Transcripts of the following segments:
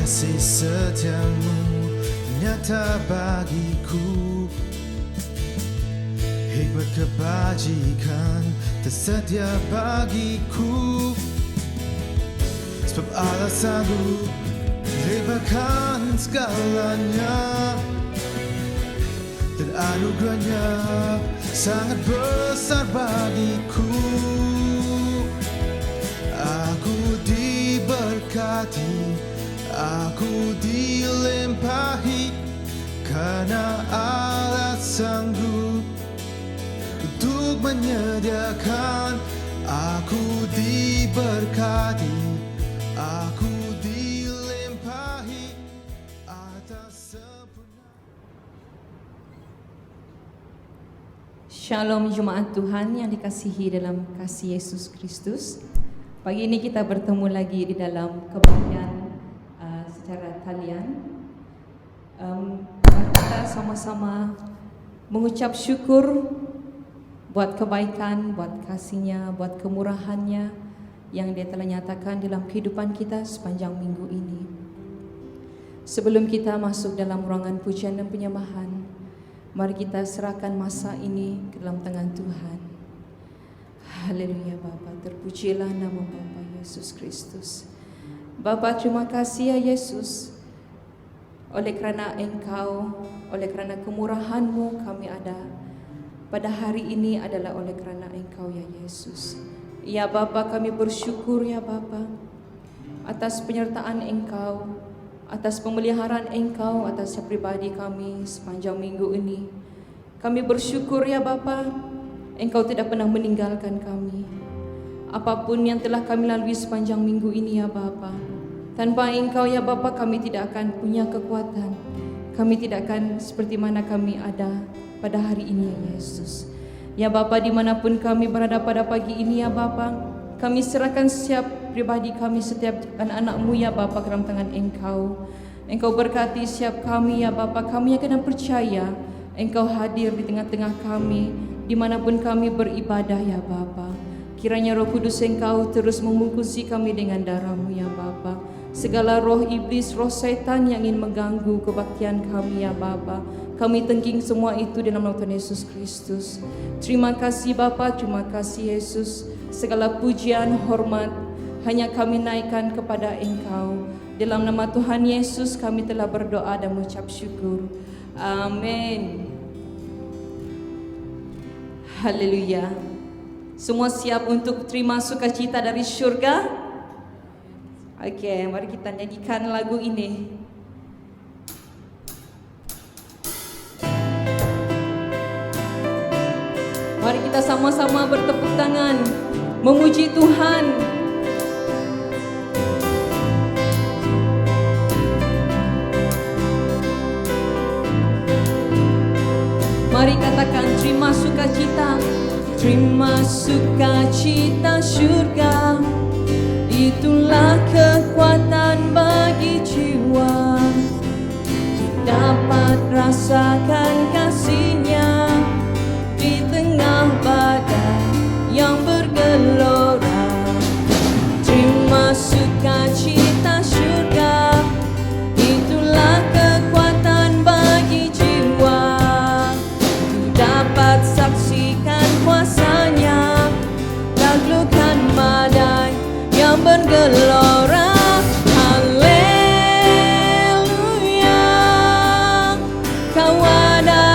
Kasih setiamu nyata bagiku, hikmat kebajikan tersedia bagiku. Sebab Allah sanggup merebahkan segalanya, dan anugerahnya sangat besar bagiku. Aku diberkati, aku dilimpahi, karena Allah sanggup untuk menyediakan. Aku diberkati, aku dilimpahi atas sempurna. Shalom jemaat Tuhan yang dikasihi dalam kasih Yesus Kristus. Pagi ini kita bertemu lagi di dalam kebaktian secara talian. Kita sama-sama mengucap syukur buat kebaikan, buat kasih-Nya, buat kemurahan-Nya yang Dia telah nyatakan dalam kehidupan kita sepanjang minggu ini. Sebelum kita masuk dalam ruangan pujian dan penyembahan, mari kita serahkan masa ini ke dalam tangan Tuhan. Haleluya Bapa, terpujilah nama Bapa Yesus Kristus. Bapa, terima kasih ya Yesus, oleh kerana Engkau, oleh kerana kemurahan-Mu kami ada pada hari ini adalah oleh kerana Engkau ya Yesus. Ya Bapa, kami bersyukur ya Bapa atas penyertaan Engkau, atas pemeliharaan Engkau atas pribadi kami sepanjang minggu ini. Kami bersyukur ya Bapa, Engkau tidak pernah meninggalkan kami. Apapun yang telah kami lalui sepanjang minggu ini ya Bapa, tanpa Engkau ya Bapa kami tidak akan punya kekuatan. Kami tidak akan seperti mana kami ada pada hari ini ya Yesus. Ya Bapa, dimanapun kami berada pada pagi ini ya Bapa, kami serahkan setiap pribadi kami, setiap anak-anak-Mu ya Bapa ke dalam tangan Engkau. Engkau berkati setiap kami ya Bapa, kami akan percaya Engkau hadir di tengah-tengah kami, dimanapun kami beribadah ya Bapa. Kiranya Roh Kudus Engkau terus membungkusi kami dengan darah-Mu ya Bapa. Segala roh iblis, roh setan yang ingin mengganggu kebaktian kami ya Bapa, kami tengking semua itu dalam nama Tuhan Yesus Kristus. Terima kasih Bapa, terima kasih Yesus. Segala pujian, hormat hanya kami naikkan kepada Engkau. Dalam nama Tuhan Yesus kami telah berdoa dan mengucap syukur. Amin. Haleluya. Semua siap untuk terima sukacita dari syurga? Oke, mari kita nyanyikan lagu ini. Mari kita sama-sama bertepuk tangan memuji Tuhan. Mari katakan terima sukacita. Terima sukacita syurga, itulah kekuatan bagi jiwa. Dapat rasakan kasih-Nya di tengah badai yang bergelora. Terima sukacita syurga, itulah kekuatan bagi jiwa. Ku dapat saksikan kuasa-Nya, taklukkan badai yang bergelora. Haleluya, Kau ada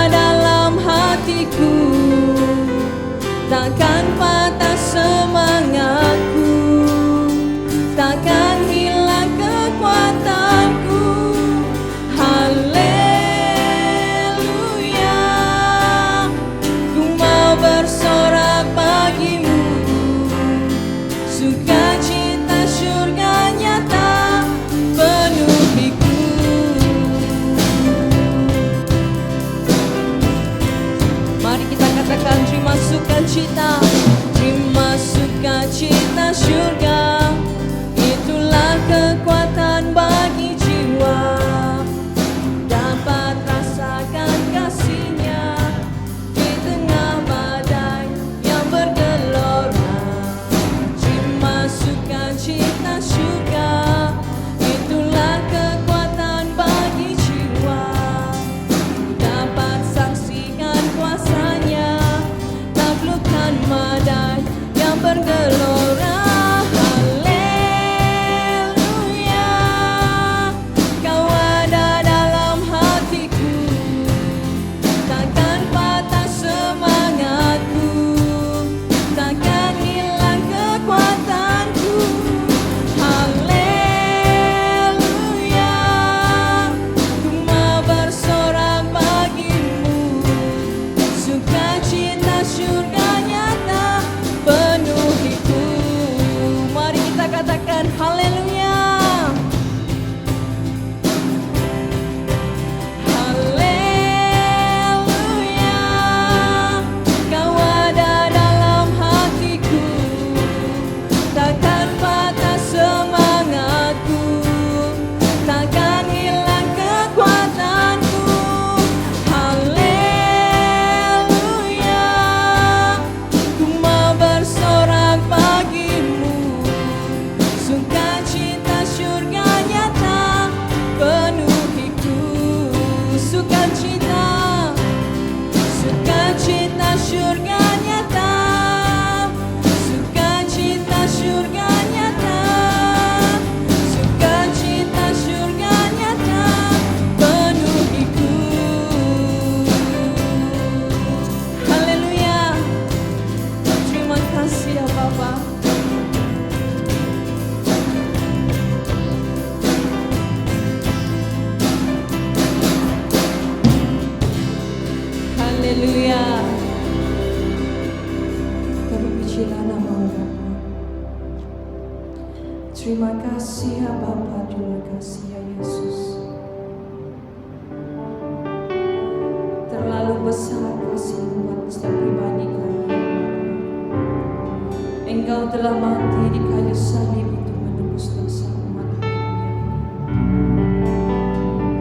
Terima kasih ya Bapa, terima kasih ya Yesus. Terlalu besar kasih buat setiap pribadi kami. Engkau telah mati di kayu salib untuk menebus dosa umat dunia ini.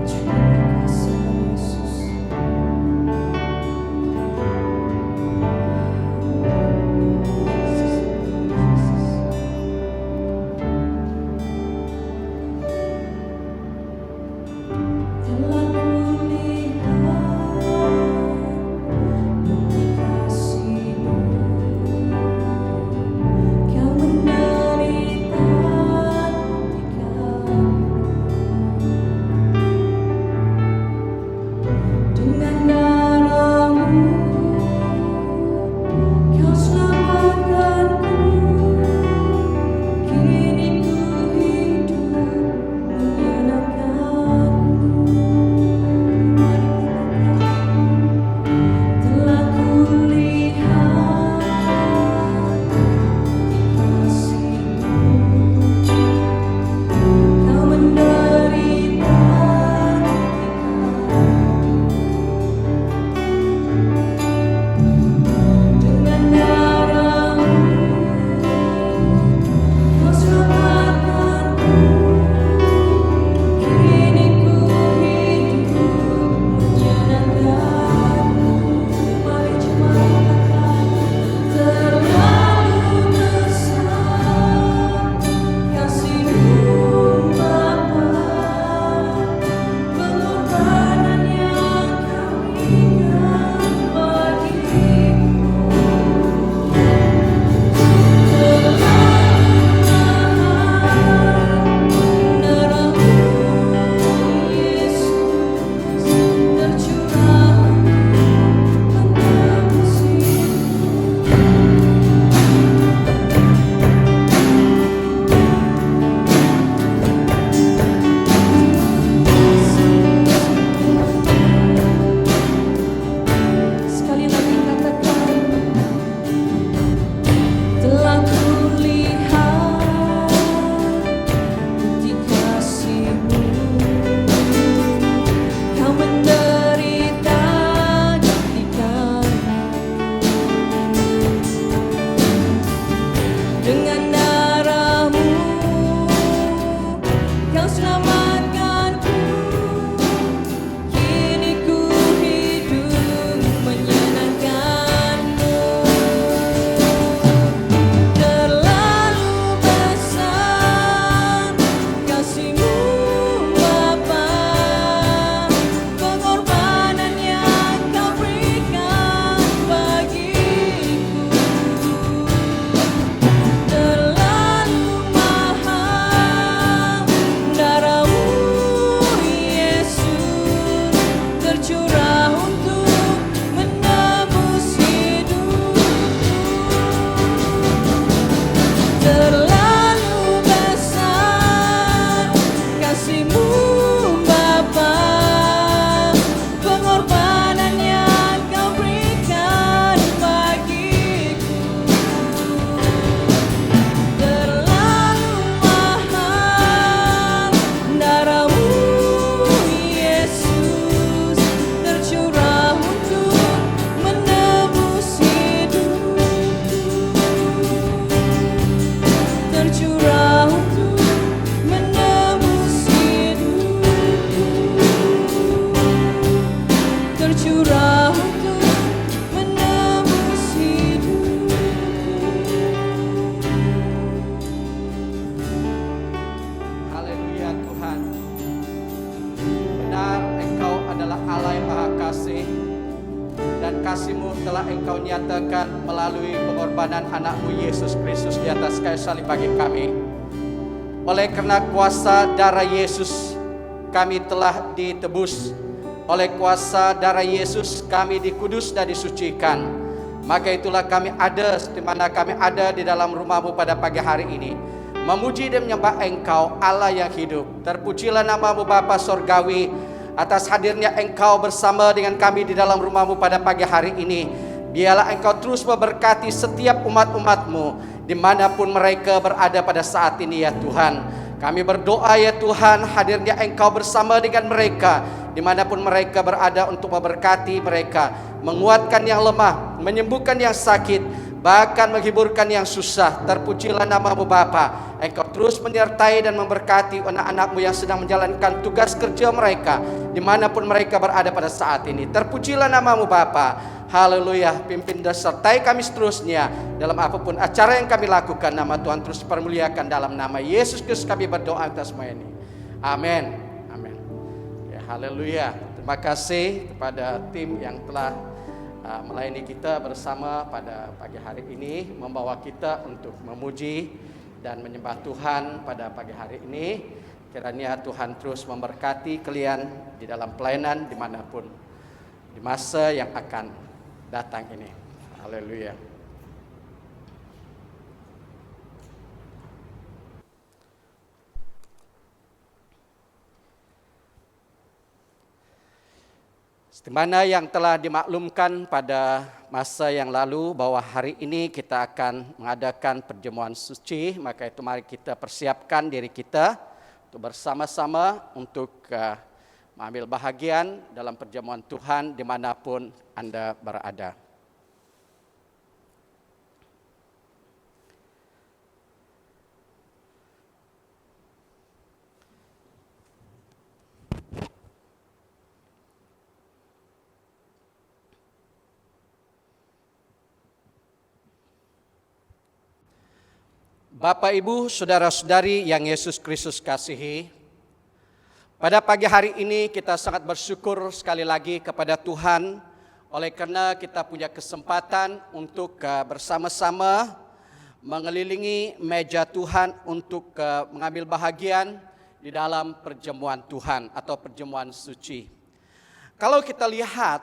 Terima kasih ya Yesus. Telah kulihat bukti kasih-Mu, Kau menderita dengan darah-Mu, Kau selamatkanku. Kini ku hidup menyenangkan-Mu. Mari katakan, telah kulihat kasih-Mu, Kau menderita dengan darah-Mu, Kau selamatkanku. Kini ku hidup menyenangkan-Mu. Mari jemaat katakan, terlalu besar kasih-Mu Bapa, pengorbanan yang Kau berikan bagiku. Darah-Mu Yesus tercurah menebus sekali lagi katakan, telah kulihat bukti kasih-Mu, Kau menderita gantikan dengan darah-Mu, Kau selamatkanku. Kini ku hidup menyenangkan-Mu. Terlalu besar kasih-Mu Bapa, pengorbanan yang Kau berikan bagiku. Terlalu mahal darah-Mu Yesus tercurah untuk menebus hidupku. Terlalu besar kasih-Mu Bapa, pengorbanan yang Kau berikan bagiku. Terlalu mahal darah-Mu Yesus tercurah untuk menebus hidupku. Tercurah untuk menebus hidupku. Tercurah untuk menebus hidupku. Haleluya Tuhan. Benar Engkau adalah Allah yang Maha Kasih, dan kasih-Mu telah Engkau nyatakan melalui pengorbanan anak-Mu Yesus Kristus di atas kayu salib bagi kami. Oleh karena kuasa darah Yesus kami telah ditebus. Oleh kuasa darah Yesus kami dikudus dan disucikan. Maka itulah kami ada di mana kami ada di dalam rumah-Mu pada pagi hari ini, memuji dan menyembah Engkau Allah yang hidup. Terpujilah nama-Mu Bapa Sorgawi atas hadirnya Engkau bersama dengan kami di dalam rumah-Mu pada pagi hari ini. Biarlah Engkau terus memberkati setiap umat-umat-Mu dimanapun mereka berada pada saat ini ya Tuhan. Kami berdoa ya Tuhan, hadirnya Engkau bersama dengan mereka, dimanapun mereka berada, untuk memberkati mereka, menguatkan yang lemah, menyembuhkan yang sakit, bahkan menghiburkan yang susah. Terpujilah nama-Mu Bapa. Engkau terus menyertai dan memberkati anak-anak-Mu yang sedang menjalankan tugas kerja mereka, dimanapun mereka berada pada saat ini. Terpujilah nama-Mu Bapa. Haleluya. Pimpin dan sertai kami seterusnya dalam apapun acara yang kami lakukan. Nama Tuhan terus dipermuliakan. Dalam nama Yesus Kristus kami berdoa atas semua ini. Amin. Amin. Ya, haleluya. Terima kasih kepada tim yang telah melayani kita bersama pada pagi hari ini, membawa kita untuk memuji dan menyembah Tuhan pada pagi hari ini. Kiranya Tuhan terus memberkati kalian di dalam pelayanan dimanapun di masa yang akan datang ini. Haleluya. Seperti mana yang telah dimaklumkan pada masa yang lalu bahwa hari ini kita akan mengadakan perjamuan suci, maka itu mari kita persiapkan diri kita untuk bersama-sama untuk mengambil bahagian dalam perjamuan Tuhan dimanapun Anda berada. Bapak, Ibu, saudara-saudari yang Yesus Kristus kasihi, pada pagi hari ini kita sangat bersyukur sekali lagi kepada Tuhan oleh karena kita punya kesempatan untuk bersama-sama mengelilingi meja Tuhan untuk mengambil bahagian di dalam perjamuan Tuhan atau perjamuan suci. Kalau kita lihat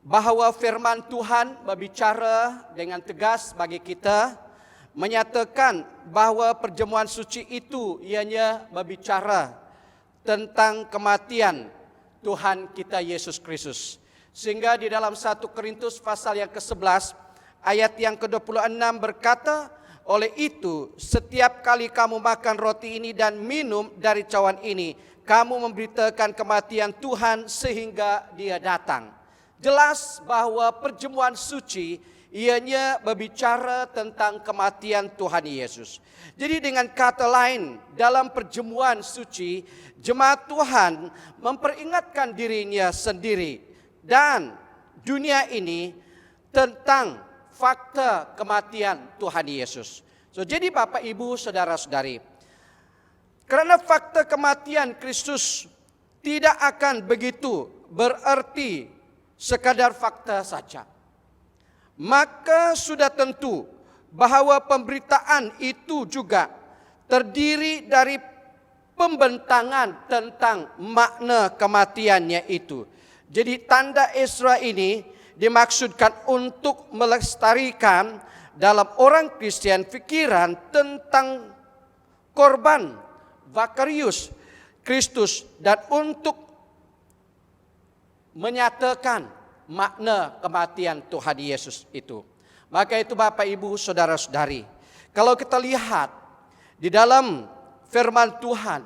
bahwa firman Tuhan berbicara dengan tegas bagi kita, menyatakan bahwa perjamuan suci itu ianya berbicara tentang kematian Tuhan kita Yesus Kristus. Sehingga di dalam 1 Korintus pasal yang ke-11 ayat yang ke-26 berkata, oleh itu setiap kali kamu makan roti ini dan minum dari cawan ini, kamu memberitakan kematian Tuhan sehingga Dia datang. Jelas bahwa perjamuan suci ianya berbicara tentang kematian Tuhan Yesus. Jadi dengan kata lain, dalam perjamuan suci, jemaat Tuhan memperingatkan dirinya sendiri dan dunia ini tentang fakta kematian Tuhan Yesus. Jadi Bapak, Ibu, saudara-saudari, karena fakta kematian Kristus tidak akan begitu berarti sekadar fakta saja, maka sudah tentu bahwa pemberitaan itu juga terdiri dari pembentangan tentang makna kematiannya itu. Jadi tanda Ezra ini dimaksudkan untuk melestarikan dalam orang Kristen pikiran tentang korban Vakarius Kristus dan untuk menyatakan makna kematian Tuhan Yesus itu. Maka itu Bapak, Ibu, saudara-saudari, kalau kita lihat di dalam firman Tuhan,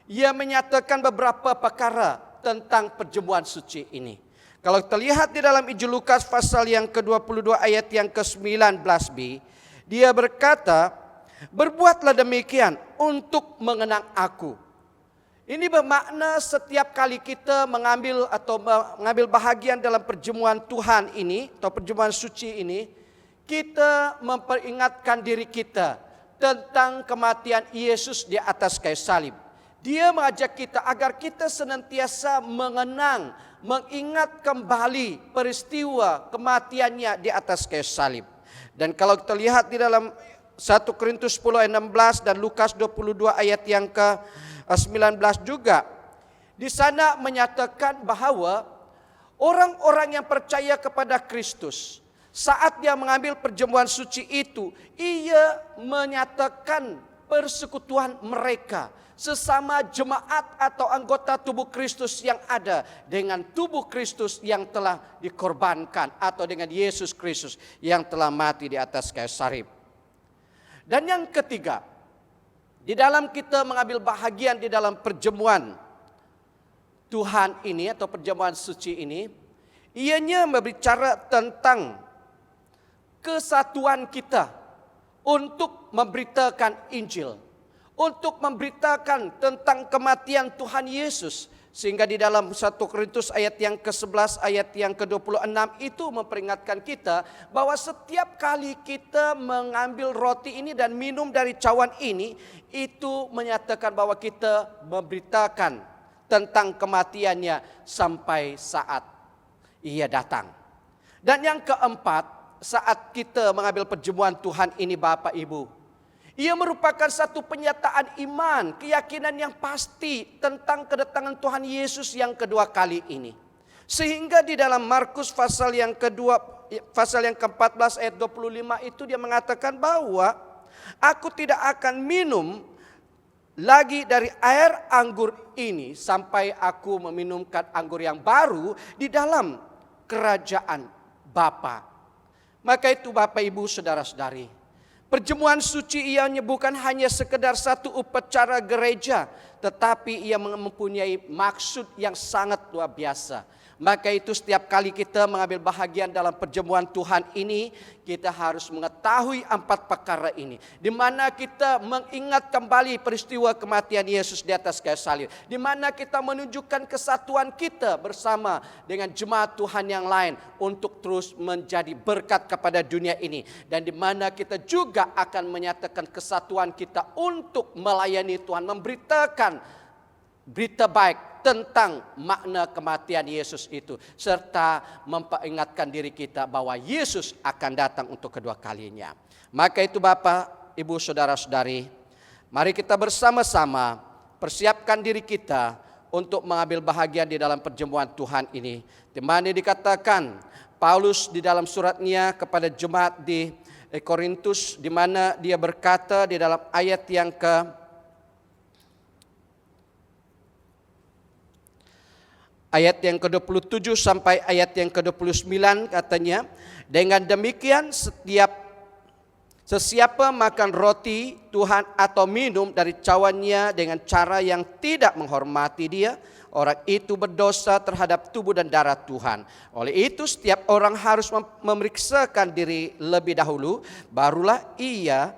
Ia menyatakan beberapa perkara tentang perjamuan suci ini. Kalau kita lihat di dalam Injil Lukas pasal yang ke-22 ayat yang ke-19b, Dia berkata, berbuatlah demikian untuk mengenang aku. Ini bermakna setiap kali kita mengambil bahagian dalam perjamuan Tuhan ini atau perjamuan suci ini, kita memperingatkan diri kita tentang kematian Yesus di atas kayu salib. Dia mengajak kita agar kita senantiasa mengingat kembali peristiwa kematiannya di atas kayu salib. Dan kalau kita lihat di dalam 1 Korintus 10 ayat 16 dan Lukas 22 ayat yang ke-19 juga, di sana menyatakan bahwa orang-orang yang percaya kepada Kristus, saat dia mengambil perjamuan suci itu, ia menyatakan persekutuan mereka sesama jemaat atau anggota tubuh Kristus yang ada dengan tubuh Kristus yang telah dikorbankan atau dengan Yesus Kristus yang telah mati di atas kayu salib. Dan yang ketiga, di dalam kita mengambil bahagian di dalam perjamuan Tuhan ini atau perjamuan suci ini, ianya berbicara tentang kesatuan kita untuk memberitakan Injil, untuk memberitakan tentang kematian Tuhan Yesus. Sehingga di dalam 1 Korintus ayat yang ke-11 ayat yang ke-26 itu memperingatkan kita bahwa setiap kali kita mengambil roti ini dan minum dari cawan ini, itu menyatakan bahwa kita memberitakan tentang kematiannya sampai saat ia datang. Dan yang keempat, saat kita mengambil perjamuan Tuhan ini Bapak Ibu, ia merupakan satu penyataan iman, keyakinan yang pasti tentang kedatangan Tuhan Yesus yang kedua kali ini. Sehingga di dalam Markus pasal yang ke-14 ayat 25 itu dia mengatakan bahwa aku tidak akan minum lagi dari air anggur ini sampai aku meminumkan anggur yang baru di dalam kerajaan Bapa. Maka itu Bapak Ibu saudara-saudari, perjamuan suci ianya bukan hanya sekedar satu upacara gereja, tetapi ia mempunyai maksud yang sangat luar biasa. Maka itu setiap kali kita mengambil bahagian dalam perjamuan Tuhan ini, kita harus mengetahui 4 perkara ini. Di mana kita mengingat kembali peristiwa kematian Yesus di atas kayu salib. Di mana kita menunjukkan kesatuan kita bersama dengan jemaat Tuhan yang lain untuk terus menjadi berkat kepada dunia ini. Dan di mana kita juga akan menyatakan kesatuan kita untuk melayani Tuhan, memberitakan berita baik tentang makna kematian Yesus itu, serta memperingatkan diri kita bahwa Yesus akan datang untuk kedua kalinya. Maka itu Bapak, Ibu, saudara-saudari, mari kita bersama-sama persiapkan diri kita untuk mengambil bahagian di dalam perjamuan Tuhan ini. Di mana dikatakan Paulus di dalam suratnya kepada jemaat di Korintus, di mana dia berkata di dalam ayat yang ke-27 sampai ayat yang ke-29 katanya, dengan demikian sesiapa makan roti Tuhan atau minum dari cawannya dengan cara yang tidak menghormati dia, orang itu berdosa terhadap tubuh dan darah Tuhan. Oleh itu setiap orang harus memeriksakan diri lebih dahulu, barulah ia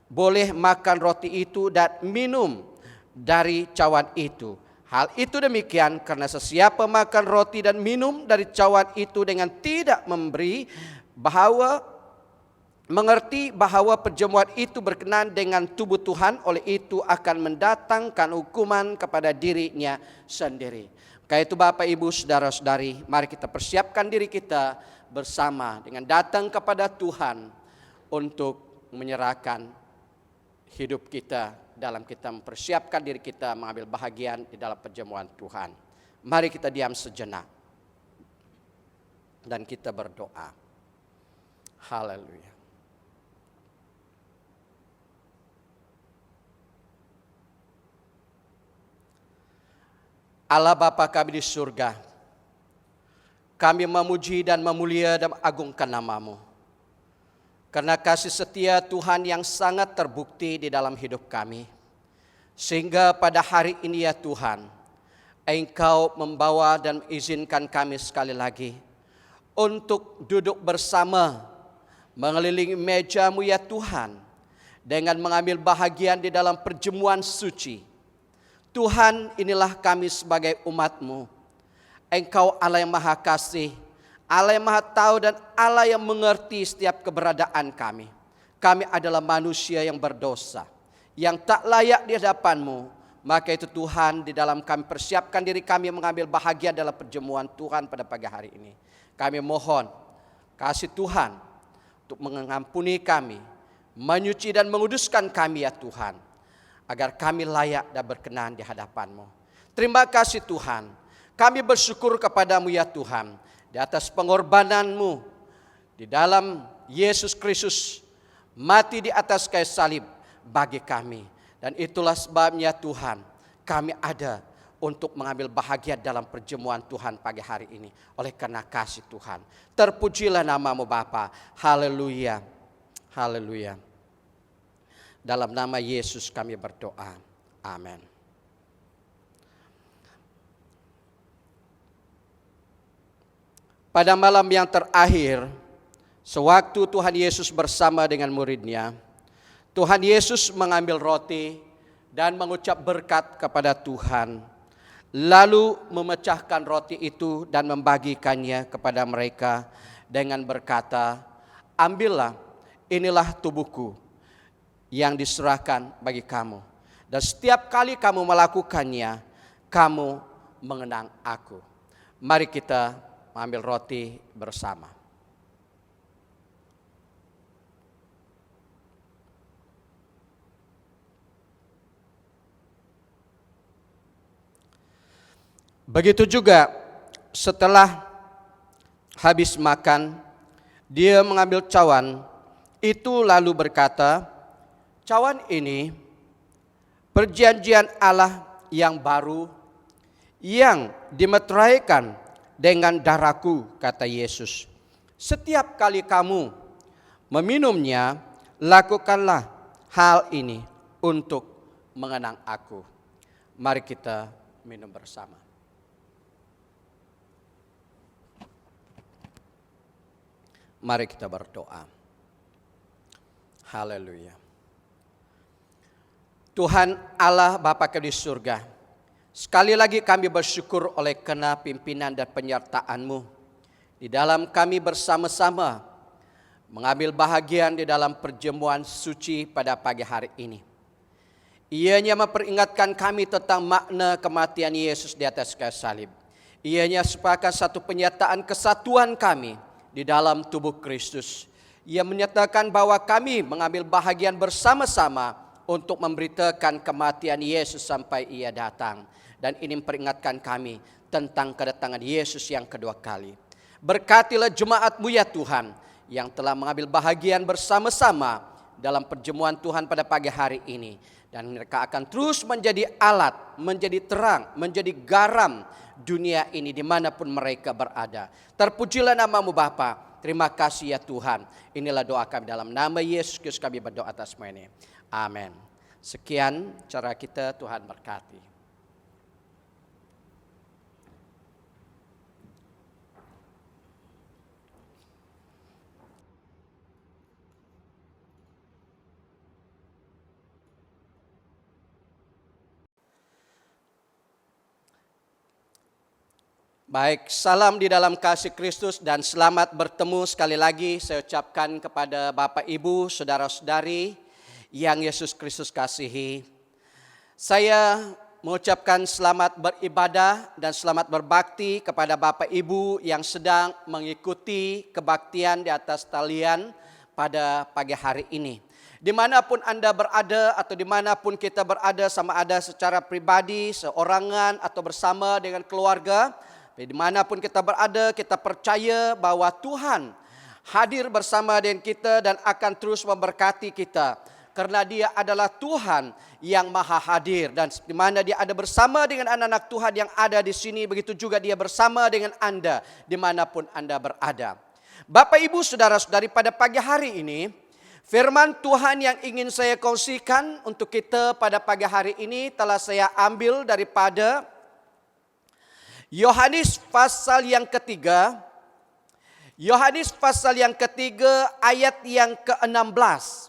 boleh makan roti itu dan minum dari cawan itu. Hal itu demikian karena sesiapa makan roti dan minum dari cawan itu dengan tidak mengerti bahwa perjamuan itu berkenaan dengan tubuh Tuhan, oleh itu akan mendatangkan hukuman kepada dirinya sendiri. Karena itu Bapak Ibu saudara-saudari, mari kita persiapkan diri kita bersama dengan datang kepada Tuhan untuk menyerahkan hidup kita dalam kita mempersiapkan diri kita mengambil bahagian di dalam perjamuan Tuhan. Mari kita diam sejenak dan kita berdoa. Haleluya. Allah Bapa kami di surga, kami memuji dan memulia dan mengagungkan nama-Mu. Karena kasih setia Tuhan yang sangat terbukti di dalam hidup kami. Sehingga pada hari ini ya Tuhan, Engkau membawa dan mengizinkan kami sekali lagi untuk duduk bersama mengelilingi meja-Mu ya Tuhan, dengan mengambil bahagian di dalam perjamuan suci. Tuhan, inilah kami sebagai umat-Mu. Engkau Allah yang Maha Kasih, Allah yang Maha Tahu dan Allah yang mengerti setiap keberadaan kami. Kami adalah manusia yang berdosa, yang tak layak di hadapan-Mu. Maka itu Tuhan, di dalam kami persiapkan diri kami mengambil bahagian dalam perjamuan Tuhan pada pagi hari ini. Kami mohon kasih Tuhan untuk mengampuni kami, menyuci dan menguduskan kami ya Tuhan, agar kami layak dan berkenan di hadapan-Mu. Terima kasih Tuhan, kami bersyukur kepada-Mu ya Tuhan, di atas pengorbanan-Mu di dalam Yesus Kristus mati di atas kayu salib bagi kami. Dan itulah sebabnya Tuhan, kami ada untuk mengambil bahagia dalam perjamuan Tuhan pagi hari ini. Oleh karena kasih Tuhan, terpujilah nama-Mu Bapa. Haleluya, haleluya. Dalam nama Yesus kami berdoa. Amin. Pada malam yang terakhir, sewaktu Tuhan Yesus bersama dengan murid-Nya, Tuhan Yesus mengambil roti dan mengucap berkat kepada Tuhan, lalu memecahkan roti itu dan membagikannya kepada mereka dengan berkata, "Ambillah, inilah tubuhku yang diserahkan bagi kamu. Dan setiap kali kamu melakukannya, kamu mengenang aku." Mari kita mengambil roti bersama. Begitu juga setelah habis makan, dia mengambil cawan itu lalu berkata, "Cawan ini perjanjian Allah yang baru yang dimeteraikan dengan darahku," kata Yesus. "Setiap kali kamu meminumnya, lakukanlah hal ini untuk mengenang aku." Mari kita minum bersama. Mari kita berdoa. Haleluya. Tuhan Allah Bapa kami di surga, sekali lagi kami bersyukur oleh karena pimpinan dan penyertaan-Mu di dalam kami bersama-sama mengambil bahagian di dalam perjamuan suci pada pagi hari ini. Ianya memperingatkan kami tentang makna kematian Yesus di atas kayu salib. Ianya sepakat satu penyataan kesatuan kami di dalam tubuh Kristus. Ia menyatakan bahwa kami mengambil bahagian bersama-sama untuk memberitakan kematian Yesus sampai Ia datang. Dan ini memperingatkan kami tentang kedatangan Yesus yang kedua kali. Berkatilah jemaat-Mu ya Tuhan, yang telah mengambil bahagian bersama-sama dalam perjamuan Tuhan pada pagi hari ini. Dan mereka akan terus menjadi alat, menjadi terang, menjadi garam dunia ini dimanapun mereka berada. Terpujilah nama-Mu Bapa. Terima kasih ya Tuhan. Inilah doa kami dalam nama Yesus Kristus kami berdoa atas semua ini. Amin. Sekian cara kita, Tuhan berkati. Baik, salam di dalam kasih Kristus dan selamat bertemu sekali lagi saya ucapkan kepada Bapak Ibu, saudara-saudari yang Yesus Kristus kasihi. Saya mengucapkan selamat beribadah dan selamat berbakti kepada Bapak Ibu yang sedang mengikuti kebaktian di atas talian pada pagi hari ini. Dimanapun Anda berada atau dimanapun kita berada, sama ada secara pribadi, seorangan atau bersama dengan keluarga, dimanapun kita berada, kita percaya bahwa Tuhan hadir bersama dengan kita dan akan terus memberkati kita. Karena Dia adalah Tuhan yang maha hadir. Dan di mana Dia ada bersama dengan anak-anak Tuhan yang ada di sini, begitu juga Dia bersama dengan Anda dimanapun Anda berada. Bapak Ibu saudara-saudari, pada pagi hari ini, firman Tuhan yang ingin saya kongsikan untuk kita pada pagi hari ini telah saya ambil daripada Yohanes pasal yang ketiga. Yohanes pasal yang ketiga ayat yang ke-16.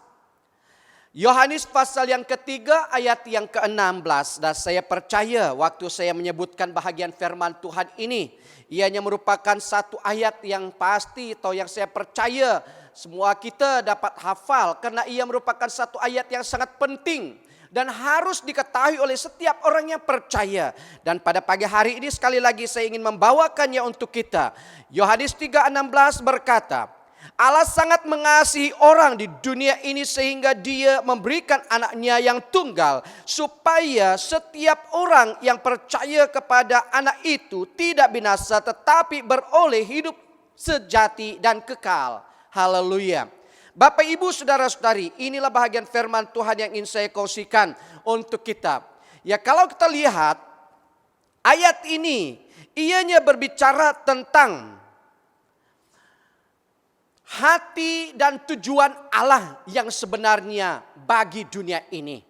Yohanes pasal yang ketiga ayat yang ke-16. Dan saya percaya waktu saya menyebutkan bahagian firman Tuhan ini, ianya merupakan satu ayat yang pasti atau yang saya percaya semua kita dapat hafal. Karena ia merupakan satu ayat yang sangat penting dan harus diketahui oleh setiap orang yang percaya. Dan pada pagi hari ini sekali lagi saya ingin membawakannya untuk kita. Yohanes 3:16 berkata, Allah sangat mengasihi orang di dunia ini sehingga Dia memberikan anaknya yang tunggal, supaya setiap orang yang percaya kepada anak itu tidak binasa tetapi beroleh hidup sejati dan kekal. Haleluya. Bapak Ibu saudara-saudari, inilah bahagian firman Tuhan yang ingin saya kongsikan untuk kita. Ya, kalau kita lihat ayat ini, ianya berbicara tentang hati dan tujuan Allah yang sebenarnya bagi dunia ini.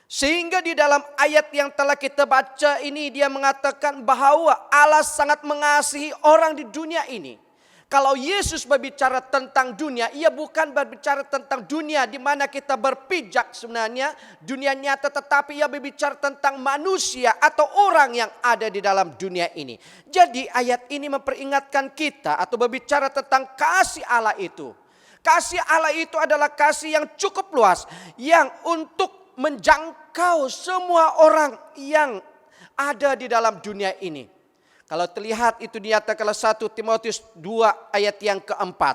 Sehingga di dalam ayat yang telah kita baca ini dia mengatakan bahwa Allah sangat mengasihi orang di dunia ini. Kalau Yesus berbicara tentang dunia, ia bukan berbicara tentang dunia di mana kita berpijak sebenarnya, dunia nyata, tetapi ia berbicara tentang manusia atau orang yang ada di dalam dunia ini. Jadi ayat ini memperingatkan kita atau berbicara tentang kasih Allah itu. Kasih Allah itu adalah kasih yang cukup luas, yang untuk menjangkau semua orang yang ada di dalam dunia ini. Kalau terlihat itu dinyatakan 1 Timotius 2 ayat yang keempat.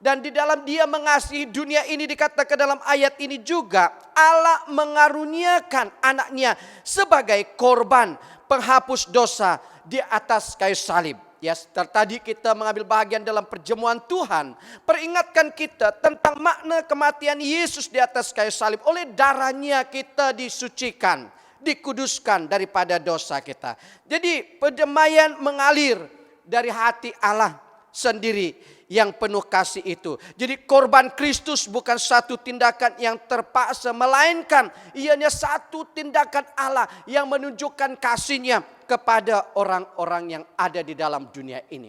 Dan di dalam dia mengasihi dunia ini dikatakan dalam ayat ini juga Allah mengaruniakan anaknya sebagai korban penghapus dosa di atas kayu salib. Ya, tadi kita mengambil bagian dalam perjamuan Tuhan. Peringatkan kita tentang makna kematian Yesus di atas kayu salib. Oleh darahnya kita disucikan, dikuduskan daripada dosa kita. Jadi pendamaian mengalir dari hati Allah sendiri yang penuh kasih itu. Jadi korban Kristus bukan satu tindakan yang terpaksa, melainkan ianya satu tindakan Allah yang menunjukkan kasihnya kepada orang-orang yang ada di dalam dunia ini.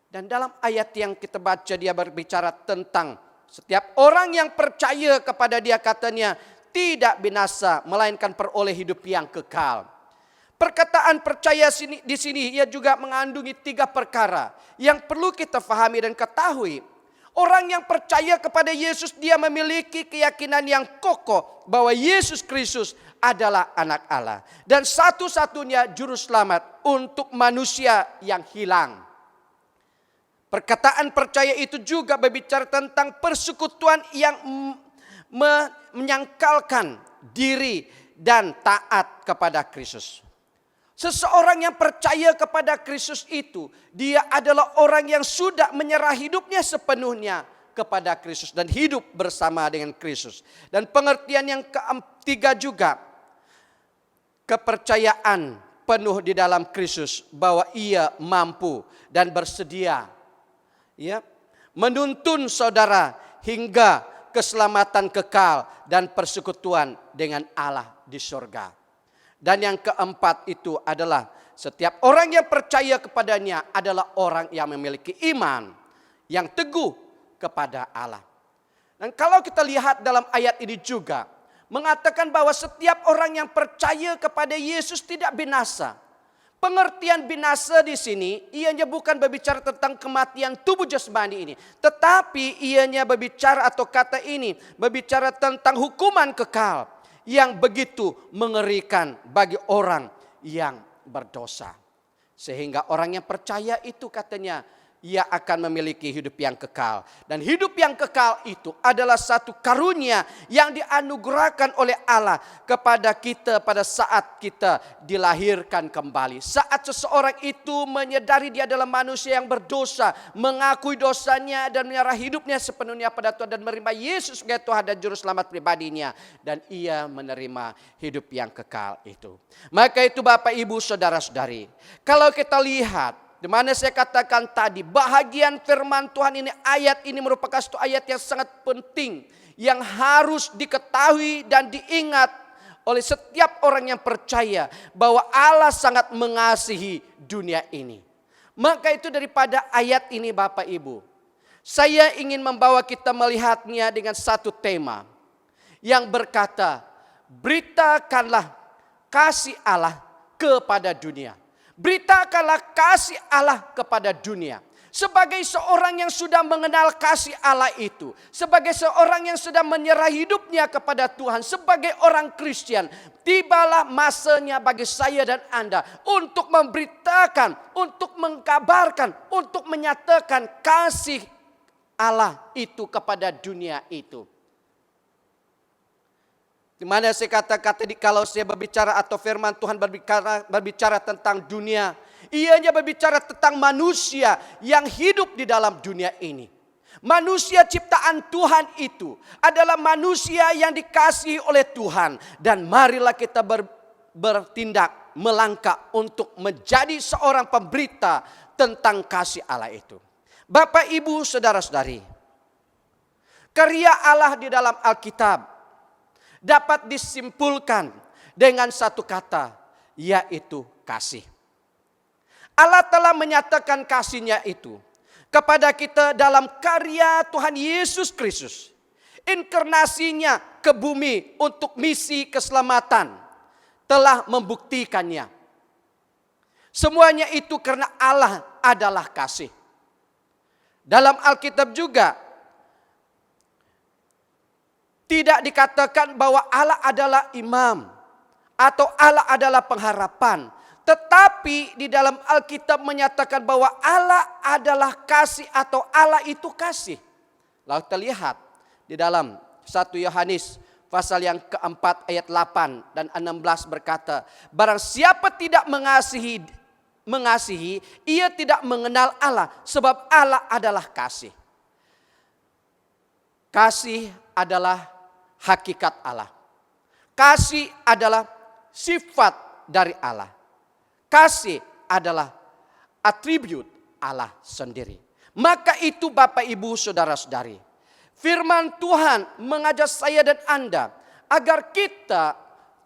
Dan dalam ayat yang kita baca dia berbicara tentang setiap orang yang percaya kepada dia, katanya tidak binasa melainkan peroleh hidup yang kekal. Perkataan percaya di sini ia juga mengandungi 3 perkara yang perlu kita fahami dan ketahui. Orang yang percaya kepada Yesus dia memiliki keyakinan yang kokoh bahwa Yesus Kristus adalah anak Allah dan satu-satunya juru selamat untuk manusia yang hilang. Perkataan percaya itu juga berbicara tentang persekutuan yang menyangkalkan diri dan taat kepada Kristus. Seseorang yang percaya kepada Kristus itu, dia adalah orang yang sudah menyerah hidupnya sepenuhnya kepada Kristus dan hidup bersama dengan Kristus. Dan pengertian yang ketiga juga, kepercayaan penuh di dalam Kristus bahwa ia mampu dan bersedia ya menuntun saudara hingga keselamatan kekal dan persekutuan dengan Allah di surga. Dan yang keempat itu adalah setiap orang yang percaya kepadanya adalah orang yang memiliki iman yang teguh kepada Allah. Dan kalau kita lihat dalam ayat ini juga mengatakan bahwa setiap orang yang percaya kepada Yesus tidak binasa. Pengertian binasa di sini ianya bukan berbicara tentang kematian tubuh jasmani ini, tetapi ianya berbicara atau kata ini berbicara tentang hukuman kekal yang begitu mengerikan bagi orang yang berdosa. Sehingga orang yang percaya itu katanya ia akan memiliki hidup yang kekal. Dan hidup yang kekal itu adalah satu karunia yang dianugerahkan oleh Allah kepada kita pada saat kita dilahirkan kembali. Saat seseorang itu menyadari dia adalah manusia yang berdosa, mengakui dosanya dan menyerah hidupnya sepenuhnya pada Tuhan dan menerima Yesus sebagai Tuhan dan Juru Selamat pribadinya. Dan ia menerima hidup yang kekal itu. Maka itu Bapak Ibu Saudara-saudari, kalau kita lihat di mana saya katakan tadi, bahagian firman Tuhan ini, ayat ini merupakan satu ayat yang sangat penting, yang harus diketahui dan diingat oleh setiap orang yang percaya bahwa Allah sangat mengasihi dunia ini. Maka itu daripada ayat ini Bapak Ibu, saya ingin membawa kita melihatnya dengan satu tema yang berkata, beritakanlah kasih Allah kepada dunia. Beritakanlah kasih Allah kepada dunia. Sebagai seorang yang sudah mengenal kasih Allah itu, sebagai seorang yang sudah menyerah hidupnya kepada Tuhan, sebagai orang Kristen, tibalah masanya bagi saya dan Anda untuk memberitakan, untuk mengkabarkan, untuk menyatakan kasih Allah itu kepada dunia itu. Di mana saya katakan tadi, kalau saya berbicara atau firman Tuhan berbicara tentang dunia, ianya berbicara tentang manusia yang hidup di dalam dunia ini. Manusia ciptaan Tuhan itu adalah manusia yang dikasihi oleh Tuhan. Dan marilah kita bertindak, melangkah untuk menjadi seorang pemberita tentang kasih Allah itu. Bapak, Ibu, saudara-saudari, karya Allah di dalam Alkitab dapat disimpulkan dengan satu kata, yaitu kasih. Allah telah menyatakan kasih-Nya itu kepada kita dalam karya Tuhan Yesus Kristus. Inkarnasinya ke bumi untuk misi keselamatan telah membuktikannya. Semuanya itu karena Allah adalah kasih. Dalam Alkitab juga tidak dikatakan bahwa Allah adalah imam atau Allah adalah pengharapan. Tetapi di dalam Alkitab menyatakan bahwa Allah adalah kasih atau Allah itu kasih. Lalu terlihat di dalam 1 Yohanes pasal yang keempat ayat 8 dan 16 berkata, barang siapa tidak mengasihi, ia tidak mengenal Allah, sebab Allah adalah kasih. Kasih adalah hakikat Allah. Kasih adalah sifat dari Allah. Kasih adalah atribut Allah sendiri. Maka itu Bapak, Ibu, saudara-saudari, firman Tuhan mengajak saya dan Anda agar kita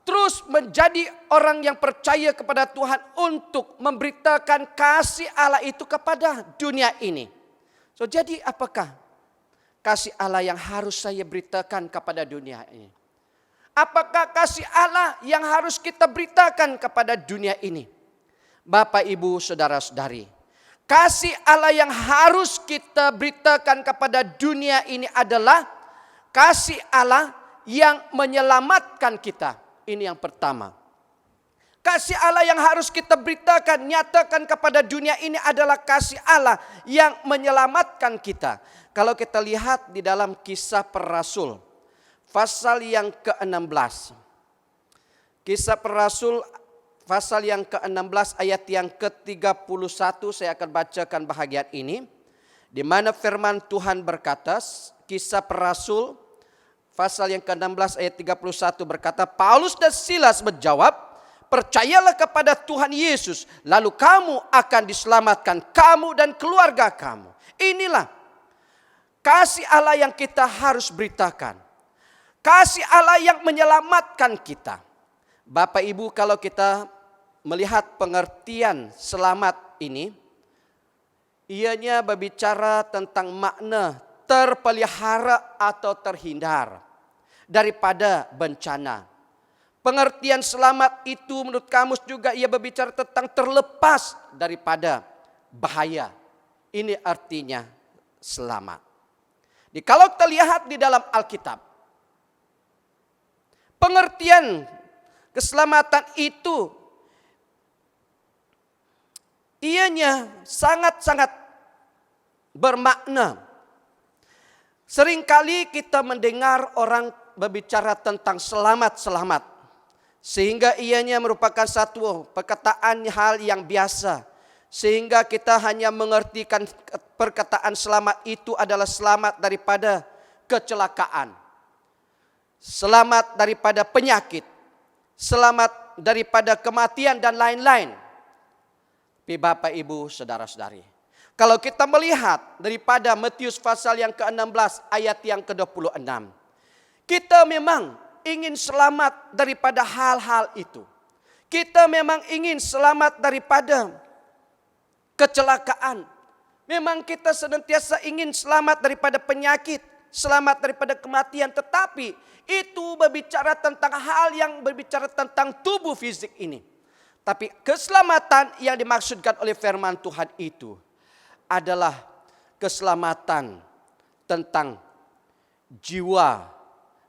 terus menjadi orang yang percaya kepada Tuhan untuk memberitakan kasih Allah itu kepada dunia ini. So, jadi apakah kasih Allah yang harus saya beritakan kepada dunia ini? Apakah kasih Allah yang harus kita beritakan kepada dunia ini? Bapak, Ibu, saudara-saudari, kasih Allah yang harus kita beritakan kepada dunia ini adalah kasih Allah yang menyelamatkan kita. Ini yang pertama. Kasih Allah yang harus kita beritakan, nyatakan kepada dunia ini adalah kasih Allah yang menyelamatkan kita. Kalau kita lihat di dalam Kisah Para Rasul, pasal yang ke-16. Kisah Para Rasul, pasal yang ke-16 ayat yang ke-31, saya akan bacakan bahagian ini. Di mana firman Tuhan berkata, Kisah Para Rasul, pasal yang ke-16 ayat 31 berkata, Paulus dan Silas menjawab, percayalah kepada Tuhan Yesus, lalu kamu akan diselamatkan, kamu dan keluarga kamu. Inilah kasih Allah yang kita harus beritakan. Kasih Allah yang menyelamatkan kita. Bapak, Ibu, kalau kita melihat pengertian selamat ini, ianya berbicara tentang makna terpelihara atau terhindar daripada bencana. Pengertian selamat itu menurut kamus juga ia berbicara tentang terlepas daripada bahaya. Ini artinya selamat. Kalau kita lihat di dalam Alkitab, pengertian keselamatan itu ianya sangat-sangat bermakna. Seringkali kita mendengar orang berbicara tentang selamat-selamat, sehingga ianya merupakan satu perkataan hal yang biasa. Sehingga kita hanya mengertikan perkataan selamat itu adalah selamat daripada kecelakaan, selamat daripada penyakit, selamat daripada kematian dan lain-lain. Tapi Bapak, Ibu, saudara-saudari, kalau kita melihat daripada Matius pasal yang ke-16 ayat yang ke-26, kita memang ingin selamat daripada hal-hal itu. Kita memang ingin selamat daripada kecelakaan. Memang kita senantiasa ingin selamat daripada penyakit, selamat daripada kematian. Tetapi itu berbicara tentang hal yang berbicara tentang tubuh fisik ini. Tapi keselamatan yang dimaksudkan oleh firman Tuhan itu adalah keselamatan tentang jiwa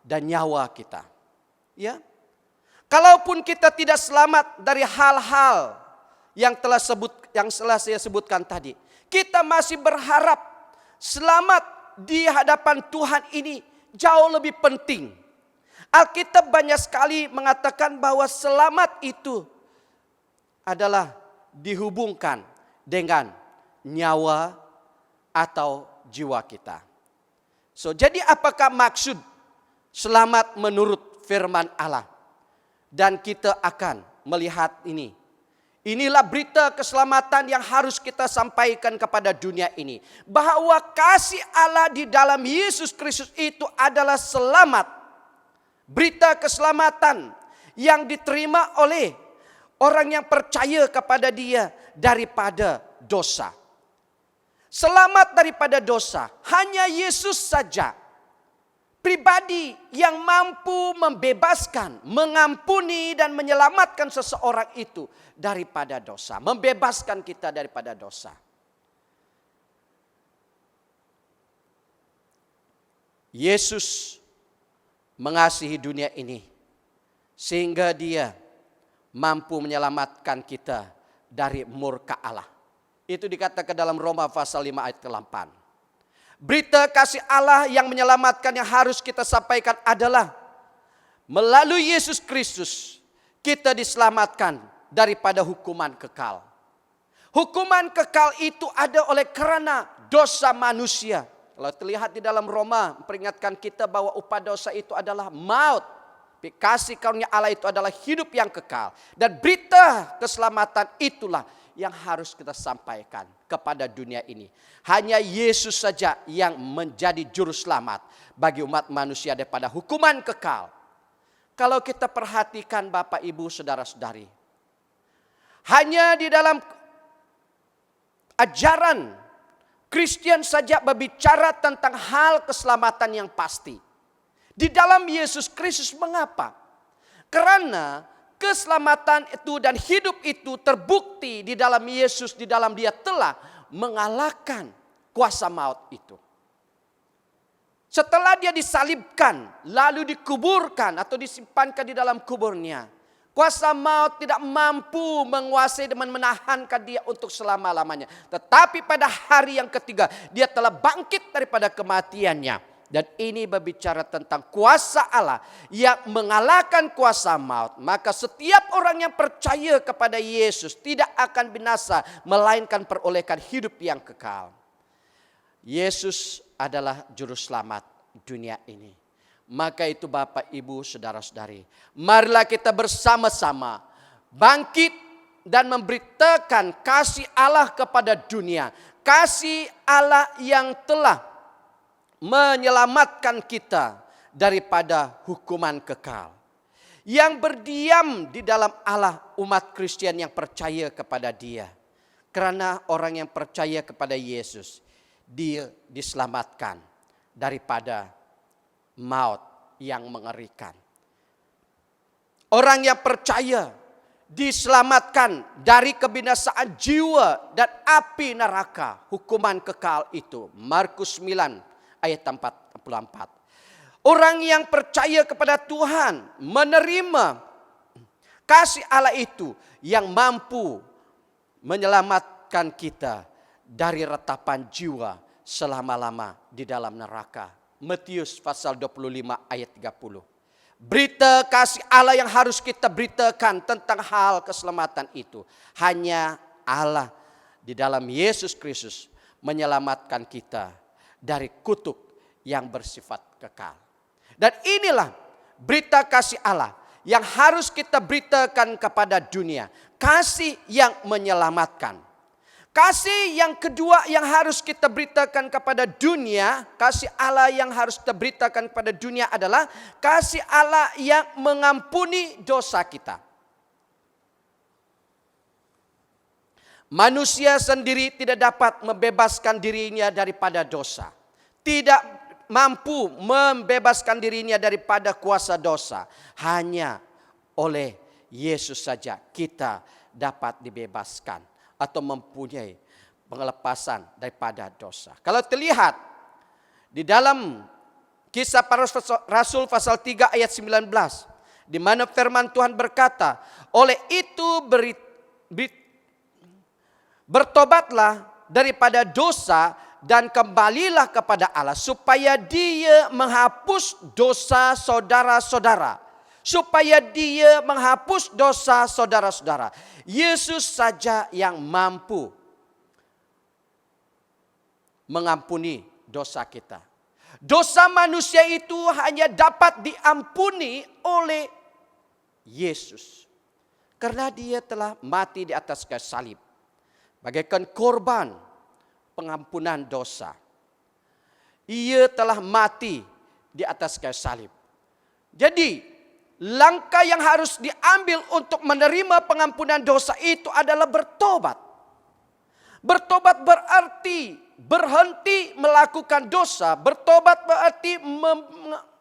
dan nyawa kita. Ya. Kalaupun kita tidak selamat dari hal-hal yang telah saya sebutkan tadi, kita masih berharap selamat di hadapan Tuhan ini jauh lebih penting. Alkitab banyak sekali mengatakan bahwa selamat itu adalah dihubungkan dengan nyawa atau jiwa kita. So, jadi apakah maksud selamat menurut firman Allah? Dan kita akan melihat ini. Inilah berita keselamatan yang harus kita sampaikan kepada dunia ini. Bahwa kasih Allah di dalam Yesus Kristus itu adalah selamat. Berita keselamatan yang diterima oleh orang yang percaya kepada Dia daripada dosa. Selamat daripada dosa. Hanya Yesus saja pribadi yang mampu membebaskan, mengampuni dan menyelamatkan seseorang itu daripada dosa. Membebaskan kita daripada dosa. Yesus mengasihi dunia ini sehingga Dia mampu menyelamatkan kita dari murka Allah. Itu dikatakan dalam Roma pasal 5 ayat ke-8. Berita kasih Allah yang menyelamatkan yang harus kita sampaikan adalah melalui Yesus Kristus kita diselamatkan daripada hukuman kekal. Hukuman kekal itu ada oleh karena dosa manusia. Kalau terlihat di dalam Roma peringatkan kita bahwa upah dosa itu adalah maut. Kasih karunia Allah itu adalah hidup yang kekal. Dan berita keselamatan itulah yang harus kita sampaikan kepada dunia ini. Hanya Yesus saja yang menjadi juru selamat bagi umat manusia daripada hukuman kekal. Kalau kita perhatikan Bapak Ibu Saudara-saudari, hanya di dalam ajaran Kristen saja berbicara tentang hal keselamatan yang pasti. Di dalam Yesus Kristus mengapa? Karena keselamatan itu dan hidup itu terbukti di dalam Yesus, di dalam Dia telah mengalahkan kuasa maut itu. Setelah Dia disalibkan, lalu dikuburkan atau disimpankan di dalam kuburnya, kuasa maut tidak mampu menguasai dan menahankan Dia untuk selama-lamanya. Tetapi pada hari yang ketiga, Dia telah bangkit daripada kematiannya. Dan ini berbicara tentang kuasa Allah yang mengalahkan kuasa maut. Maka setiap orang yang percaya kepada Yesus tidak akan binasa, melainkan perolehkan hidup yang kekal. Yesus adalah juru selamat dunia ini. Maka itu Bapak Ibu Saudara-saudari, marilah kita bersama-sama bangkit dan memberitakan kasih Allah kepada dunia. Kasih Allah yang telah menyelamatkan kita daripada hukuman kekal. Yang berdiam di dalam Allah umat Kristen yang percaya kepada Dia. Karena orang yang percaya kepada Yesus, dia diselamatkan daripada maut yang mengerikan. Orang yang percaya diselamatkan dari kebinasaan jiwa dan api neraka, hukuman kekal itu. Markus 9 ayat 44. Orang yang percaya kepada Tuhan menerima kasih Allah itu yang mampu menyelamatkan kita dari retapan jiwa selama-lama di dalam neraka. Matius pasal 25 ayat 30. Berita kasih Allah yang harus kita beritakan tentang hal keselamatan itu. Hanya Allah di dalam Yesus Kristus menyelamatkan kita dari kutuk yang bersifat kekal. Dan inilah berita kasih Allah yang harus kita beritakan kepada dunia. Kasih yang menyelamatkan. Kasih yang kedua yang harus kita beritakan kepada dunia, kasih Allah yang harus kita beritakan kepada dunia adalah kasih Allah yang mengampuni dosa kita. Manusia sendiri tidak dapat membebaskan dirinya daripada dosa. Tidak mampu membebaskan dirinya daripada kuasa dosa. Hanya oleh Yesus saja kita dapat dibebaskan atau mempunyai pengelepasan daripada dosa. Kalau terlihat di dalam Kisah Para Rasul pasal 3 ayat 19. Di mana firman Tuhan berkata, oleh itu bertobatlah daripada dosa dan kembalilah kepada Allah supaya Dia menghapus dosa saudara-saudara. Supaya Dia menghapus dosa saudara-saudara. Yesus saja yang mampu mengampuni dosa kita. Dosa manusia itu hanya dapat diampuni oleh Yesus. Karena dia telah mati di atas kayu salib. Bagaikan korban pengampunan dosa. Ia telah mati di atas kayu salib. Jadi langkah yang harus diambil untuk menerima pengampunan dosa itu adalah bertobat. Bertobat berarti berhenti melakukan dosa. Bertobat berarti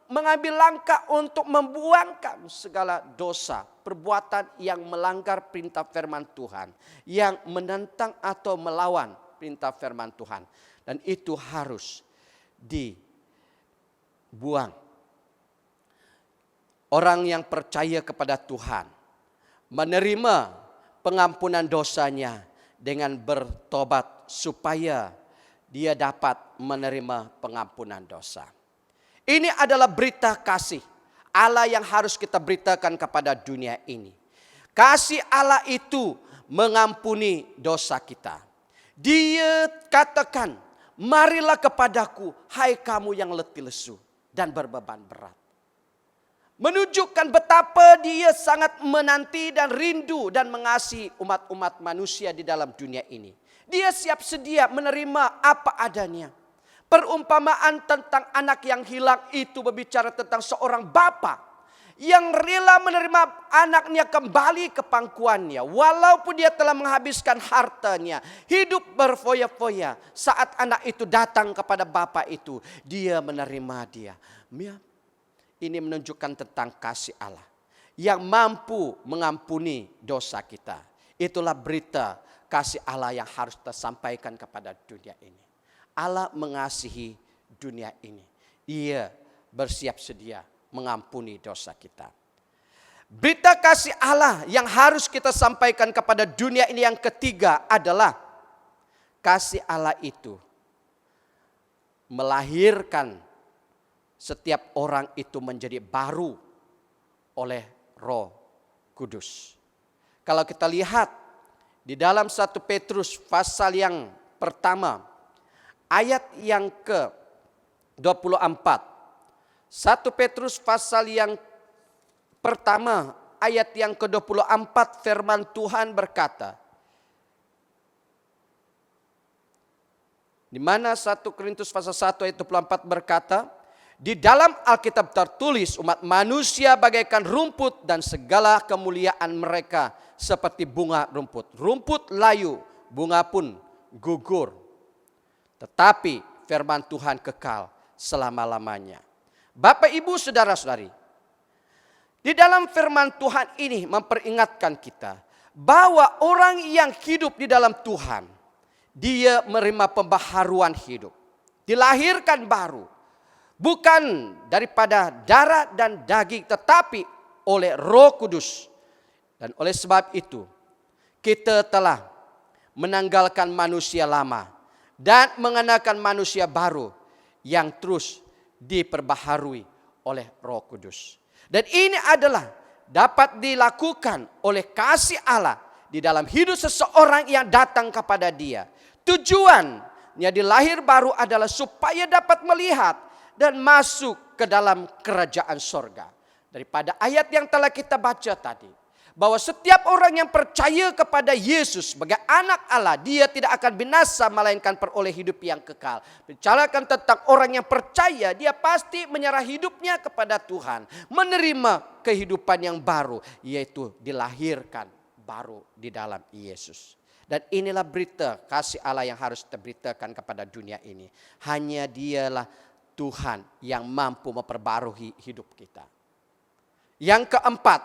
mengambil langkah untuk membuangkan segala dosa. Perbuatan yang melanggar perintah firman Tuhan. Yang menentang atau melawan perintah firman Tuhan. Dan itu harus dibuang. Orang yang percaya kepada Tuhan. Menerima pengampunan dosanya dengan bertobat supaya dia dapat menerima pengampunan dosa. Ini adalah berita kasih Allah yang harus kita beritakan kepada dunia ini. Kasih Allah itu mengampuni dosa kita. Dia katakan, marilah kepadaku, hai kamu yang letih lesu dan berbeban berat. Menunjukkan betapa dia sangat menanti dan rindu dan mengasihi umat-umat manusia di dalam dunia ini. Dia siap sedia menerima apa adanya. Perumpamaan tentang anak yang hilang itu berbicara tentang seorang bapa yang rela menerima anaknya kembali ke pangkuannya. Walaupun dia telah menghabiskan hartanya, hidup berfoya-foya. Saat anak itu datang kepada bapa itu, dia menerima dia. Ini menunjukkan tentang kasih Allah yang mampu mengampuni dosa kita. Itulah berita kasih Allah yang harus kita sampaikan kepada dunia ini. Allah mengasihi dunia ini. Ia bersiap sedia mengampuni dosa kita. Berita kasih Allah yang harus kita sampaikan kepada dunia ini yang ketiga adalah kasih Allah itu melahirkan setiap orang itu menjadi baru oleh Roh Kudus. Kalau kita lihat di dalam 1 Petrus pasal yang pertama, ayat yang ke-24. 1 Petrus pasal yang pertama, ayat yang ke-24, firman Tuhan berkata, di mana 1 Korintus pasal 1 ayat 24 berkata, di dalam Alkitab tertulis umat manusia bagaikan rumput dan segala kemuliaan mereka seperti bunga rumput. Rumput layu, bunga pun gugur. Tetapi firman Tuhan kekal selama-lamanya. Bapak, Ibu, saudara-saudari, di dalam firman Tuhan ini memperingatkan kita bahwa orang yang hidup di dalam Tuhan, dia menerima pembaharuan hidup, dilahirkan baru, bukan daripada darah dan daging, tetapi oleh Roh Kudus. Dan oleh sebab itu, kita telah menanggalkan manusia lama dan mengenakan manusia baru yang terus diperbaharui oleh Roh Kudus. Dan ini adalah dapat dilakukan oleh kasih Allah di dalam hidup seseorang yang datang kepada dia. Tujuannya dilahir baru adalah supaya dapat melihat dan masuk ke dalam kerajaan sorga. Daripada ayat yang telah kita baca tadi, bahwa setiap orang yang percaya kepada Yesus sebagai anak Allah, dia tidak akan binasa melainkan peroleh hidup yang kekal. Bicarakan tentang orang yang percaya, dia pasti menyerah hidupnya kepada Tuhan, menerima kehidupan yang baru, yaitu dilahirkan baru di dalam Yesus. Dan inilah berita kasih Allah yang harus kita beritakan kepada dunia ini. Hanya dialah Tuhan yang mampu memperbarui hidup kita. Yang keempat,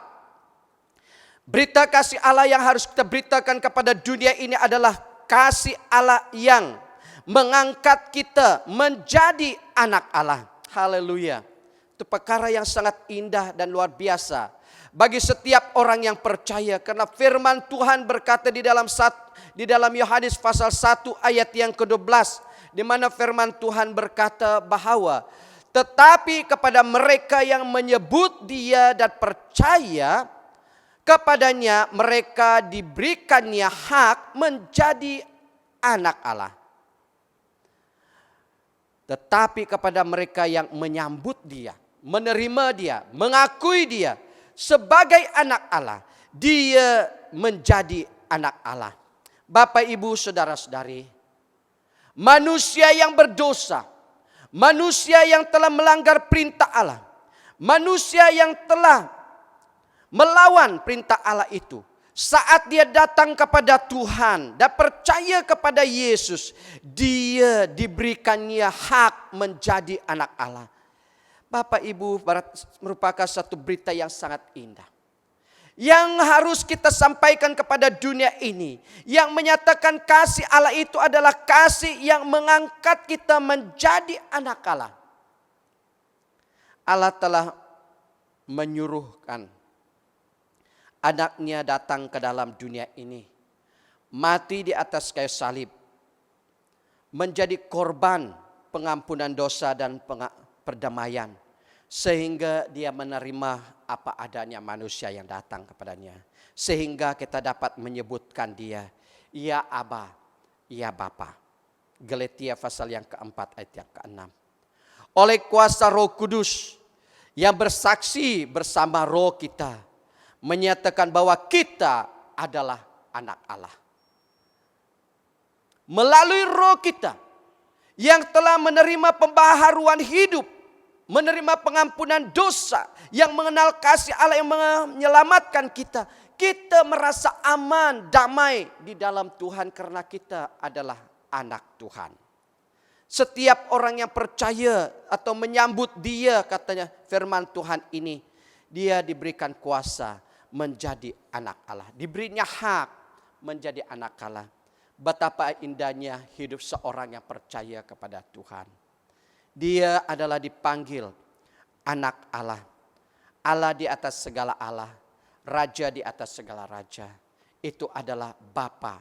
berita kasih Allah yang harus kita beritakan kepada dunia ini adalah kasih Allah yang mengangkat kita menjadi anak Allah. Haleluya. Itu perkara yang sangat indah dan luar biasa bagi setiap orang yang percaya, karena firman Tuhan berkata di dalam Yohanes pasal 1 ayat yang ke-12, di mana firman Tuhan berkata bahwa tetapi kepada mereka yang menyebut Dia dan percaya kepadanya, mereka diberikannya hak menjadi anak Allah. Tetapi kepada mereka yang menyambut Dia, menerima Dia, mengakui Dia sebagai anak Allah, dia menjadi anak Allah. Bapak, Ibu, saudara-saudari, manusia yang berdosa, manusia yang telah melanggar perintah Allah, manusia yang telah melawan perintah Allah itu, saat dia datang kepada Tuhan dan percaya kepada Yesus, dia diberikannya hak menjadi anak Allah. Bapak, Ibu, merupakan satu berita yang sangat indah, yang harus kita sampaikan kepada dunia ini, yang menyatakan kasih Allah itu adalah kasih yang mengangkat kita menjadi anak Allah. Allah telah menyuruhkan anaknya datang ke dalam dunia ini, mati di atas kayu salib, menjadi korban pengampunan dosa dan perdamaian, sehingga dia menerima apa adanya manusia yang datang kepadanya, sehingga kita dapat menyebutkan dia, ya Aba, ya Bapa. Galatia pasal yang keempat ayat yang keenam. Oleh kuasa Roh Kudus yang bersaksi bersama roh kita, menyatakan bahwa kita adalah anak Allah. Melalui roh kita yang telah menerima pembaharuan hidup, menerima pengampunan dosa, yang mengenal kasih Allah yang menyelamatkan kita, kita merasa aman, damai di dalam Tuhan karena kita adalah anak Tuhan. Setiap orang yang percaya atau menyambut dia, katanya firman Tuhan ini, dia diberikan kuasa menjadi anak Allah. Diberinya hak menjadi anak Allah. Betapa indahnya hidup seorang yang percaya kepada Tuhan. Dia adalah dipanggil anak Allah. Allah di atas segala Allah. Raja di atas segala raja. Itu adalah Bapa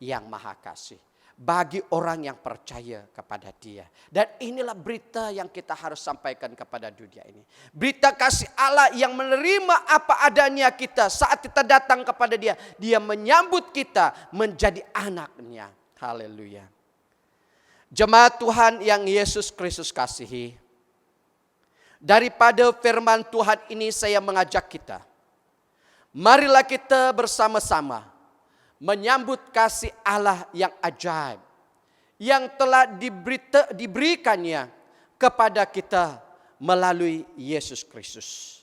yang Maha Kasih bagi orang yang percaya kepada Dia. Dan inilah berita yang kita harus sampaikan kepada dunia ini. Berita kasih Allah yang menerima apa adanya kita saat kita datang kepada Dia. Dia menyambut kita menjadi anaknya. Haleluya. Jemaat Tuhan yang Yesus Kristus kasihi, daripada firman Tuhan ini saya mengajak kita, marilah kita bersama-sama menyambut kasih Allah yang ajaib, yang telah diberikannya kepada kita melalui Yesus Kristus.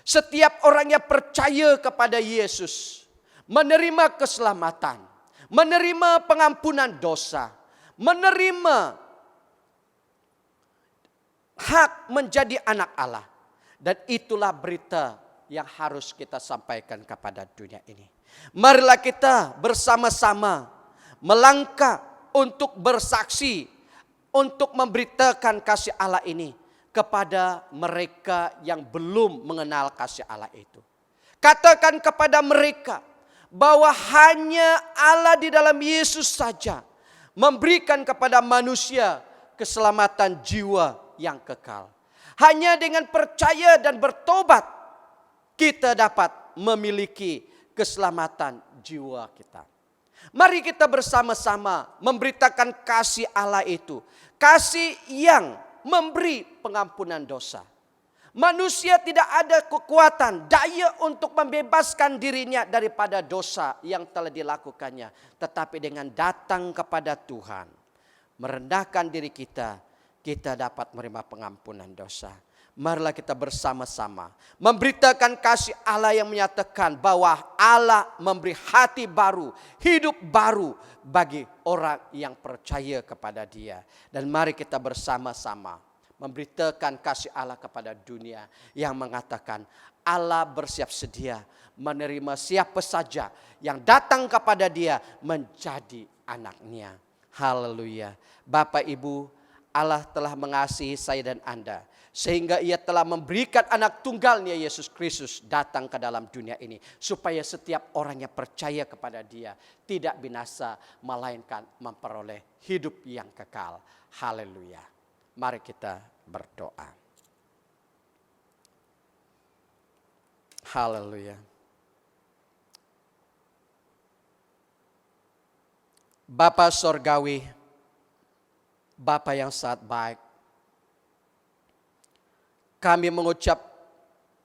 Setiap orang yang percaya kepada Yesus, menerima keselamatan, menerima pengampunan dosa, menerima hak menjadi anak Allah. Dan itulah berita yang harus kita sampaikan kepada dunia ini. Marilah kita bersama-sama melangkah untuk bersaksi, untuk memberitakan kasih Allah ini kepada mereka yang belum mengenal kasih Allah itu. Katakan kepada mereka bahwa hanya Allah di dalam Yesus saja memberikan kepada manusia keselamatan jiwa yang kekal. Hanya dengan percaya dan bertobat kita dapat memiliki keselamatan jiwa kita. Mari kita bersama-sama memberitakan kasih Allah itu. Kasih yang memberi pengampunan dosa. Manusia tidak ada kekuatan, daya untuk membebaskan dirinya daripada dosa yang telah dilakukannya. Tetapi dengan datang kepada Tuhan, merendahkan diri kita, kita dapat menerima pengampunan dosa. Marilah kita bersama-sama memberitakan kasih Allah yang menyatakan bahwa Allah memberi hati baru, hidup baru bagi orang yang percaya kepada Dia. Dan mari kita bersama-sama memberitakan kasih Allah kepada dunia yang mengatakan Allah bersiap sedia menerima siapa saja yang datang kepada Dia menjadi anaknya. Haleluya. Bapak Ibu, Allah telah mengasihi saya dan Anda, sehingga Ia telah memberikan anak tunggalnya Yesus Kristus datang ke dalam dunia ini. Supaya setiap orang yang percaya kepada Dia tidak binasa, melainkan memperoleh hidup yang kekal. Haleluya. Mari kita berdoa. Haleluya. Bapa Sorgawi, Bapa yang sangat baik, kami mengucap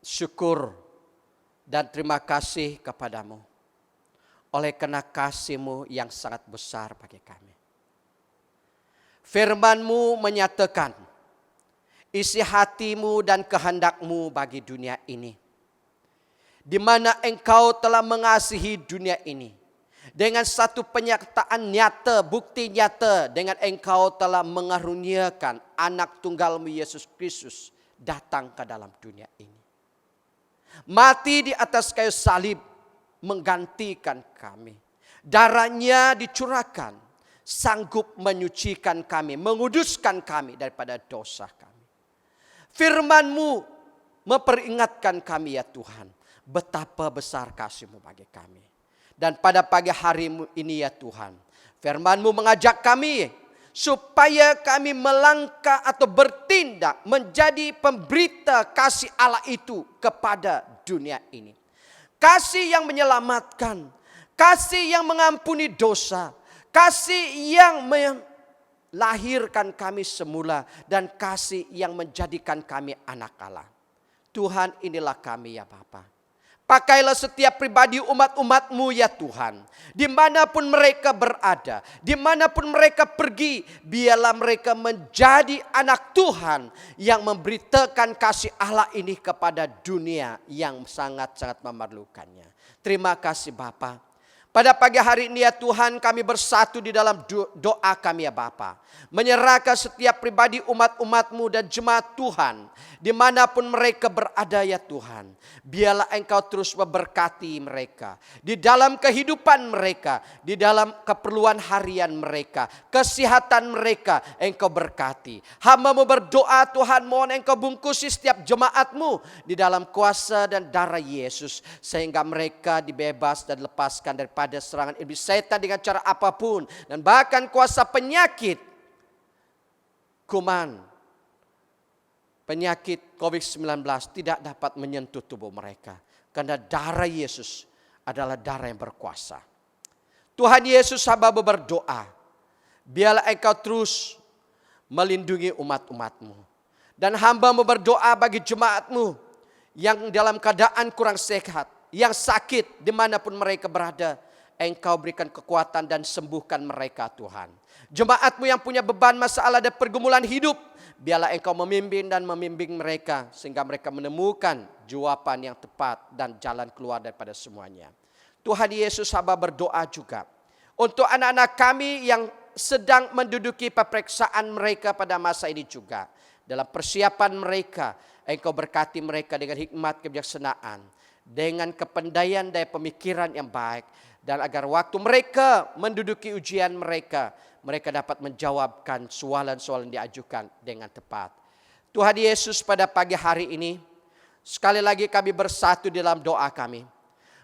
syukur dan terima kasih kepadamu oleh karena kasih-Mu yang sangat besar bagi kami. Firman-Mu menyatakan isi hati-Mu dan kehendak-Mu bagi dunia ini, di mana Engkau telah mengasihi dunia ini dengan satu penyataan nyata, bukti nyata, dengan Engkau telah mengaruniakan anak tunggal-Mu Yesus Kristus datang ke dalam dunia ini. Mati di atas kayu salib menggantikan kami. Darahnya dicurahkan, sanggup menyucikan kami, menguduskan kami daripada dosa kami. Firman-Mu memperingatkan kami ya Tuhan, betapa besar kasih-Mu bagi kami. Dan pada pagi hari ini ya Tuhan, Firman-Mu mengajak kami supaya kami melangkah atau bertindak menjadi pemberita kasih Allah itu kepada dunia ini. Kasih yang menyelamatkan, kasih yang mengampuni dosa, kasih yang melahirkan kami semula, dan kasih yang menjadikan kami anak Allah. Tuhan, inilah kami ya Bapa. Pakailah setiap pribadi umat-umat-Mu ya Tuhan. Dimanapun mereka berada, dimanapun mereka pergi, biarlah mereka menjadi anak Tuhan yang memberitakan kasih Allah ini kepada dunia yang sangat-sangat memerlukannya. Terima kasih Bapa. Pada pagi hari ini ya Tuhan, kami bersatu di dalam doa kami ya Bapa. Menyerahkan setiap pribadi umat-umat-Mu dan jemaat Tuhan, dimanapun mereka berada ya Tuhan. Biarlah Engkau terus memberkati mereka. Di dalam kehidupan mereka, di dalam keperluan harian mereka, kesehatan mereka, Engkau berkati. Hamba-Mu berdoa Tuhan, mohon Engkau bungkusi setiap jemaat-Mu di dalam kuasa dan darah Yesus. Sehingga mereka dibebas dan lepaskan daripada serangan iblis setan dengan cara apapun. Dan bahkan kuasa penyakit, kuman, penyakit COVID-19 tidak dapat menyentuh tubuh mereka. Karena darah Yesus adalah darah yang berkuasa. Tuhan Yesus, hamba-Mu berdoa, biarlah Engkau terus melindungi umat-umat-Mu. Dan hamba-Mu berdoa bagi jemaat-Mu yang dalam keadaan kurang sehat, yang sakit dimanapun mereka berada. Engkau berikan kekuatan dan sembuhkan mereka Tuhan. Jemaat-Mu yang punya beban masalah dan pergumulan hidup, biarlah Engkau memimpin dan membimbing mereka sehingga mereka menemukan jawaban yang tepat dan jalan keluar daripada semuanya. Tuhan Yesus, hamba berdoa juga untuk anak-anak kami yang sedang menduduki peperiksaan mereka pada masa ini juga. Dalam persiapan mereka, Engkau berkati mereka dengan hikmat kebijaksanaan, dengan kepandaian daya pemikiran yang baik, dan agar waktu mereka menduduki ujian mereka, mereka dapat menjawabkan soalan-soalan yang diajukan dengan tepat. Tuhan Yesus, pada pagi hari ini, sekali lagi kami bersatu dalam doa kami,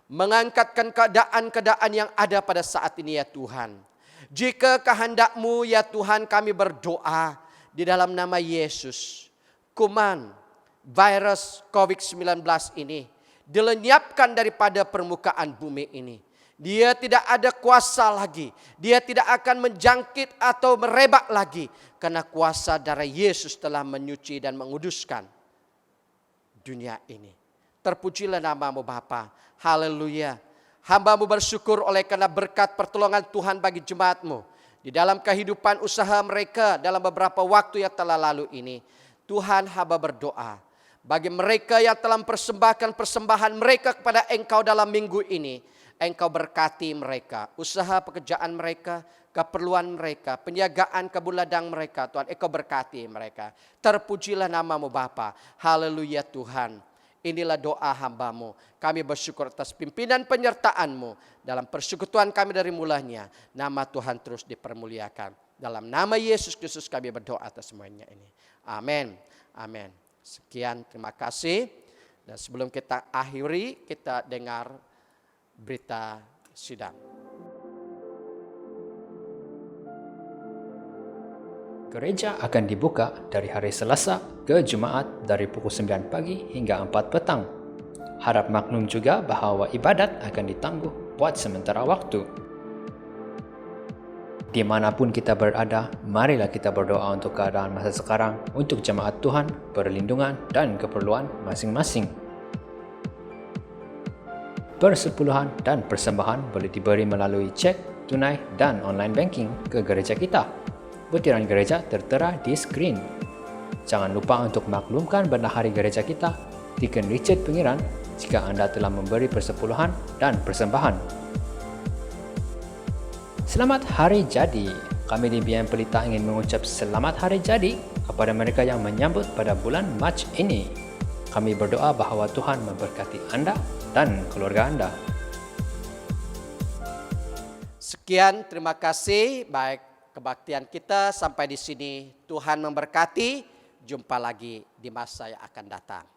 mengangkatkan keadaan-keadaan yang ada pada saat ini ya Tuhan. Jika kehendak-Mu ya Tuhan, kami berdoa di dalam nama Yesus, kuman virus COVID-19 ini dilenyapkan daripada permukaan bumi ini. Dia tidak ada kuasa lagi. Dia tidak akan menjangkit atau merebak lagi. Karena kuasa darah Yesus telah menyuci dan menguduskan dunia ini. Terpujilah nama-Mu Bapa. Haleluya. Hamba-Mu bersyukur oleh karena berkat pertolongan Tuhan bagi jemaat-Mu. Di dalam kehidupan usaha mereka dalam beberapa waktu yang telah lalu ini. Tuhan, hamba berdoa. Bagi mereka yang telah mempersembahkan persembahan mereka kepada Engkau dalam minggu ini, Engkau berkati mereka, usaha pekerjaan mereka, keperluan mereka, penjagaan kebun ladang mereka. Tuhan, Engkau berkati mereka. Terpujilah nama-Mu Bapa. Haleluya Tuhan. Inilah doa hamba-Mu. Kami bersyukur atas pimpinan penyertaan-Mu. Dalam persekutuan kami dari mulanya, nama Tuhan terus dipermuliakan. Dalam nama Yesus Kristus kami berdoa atas semuanya ini. Amin. Amin. Sekian, terima kasih. Dan sebelum kita akhiri, kita dengar berita sidang. Gereja akan dibuka dari hari Selasa ke Jumaat dari pukul 9 pagi hingga 4 petang. Harap maklum juga bahwa ibadat akan ditangguh buat sementara waktu. Dimanapun kita berada, marilah kita berdoa untuk keadaan masa sekarang, untuk jemaat Tuhan, perlindungan dan keperluan masing-masing. Persepuluhan dan persembahan boleh diberi melalui cek, tunai dan online banking ke gereja kita. Butiran gereja tertera di skrin. Jangan lupa untuk maklumkan bendahari gereja kita, Deacon Richard Pengiran, jika anda telah memberi persepuluhan dan persembahan. Selamat Hari Jadi. Kami di BM Pelita ingin mengucap selamat Hari Jadi kepada mereka yang menyambut pada bulan Mac ini. Kami berdoa bahawa Tuhan memberkati anda dan keluarga anda. Sekian, terima kasih. Baik, kebaktian kita sampai di sini. Tuhan memberkati. Jumpa lagi di masa yang akan datang.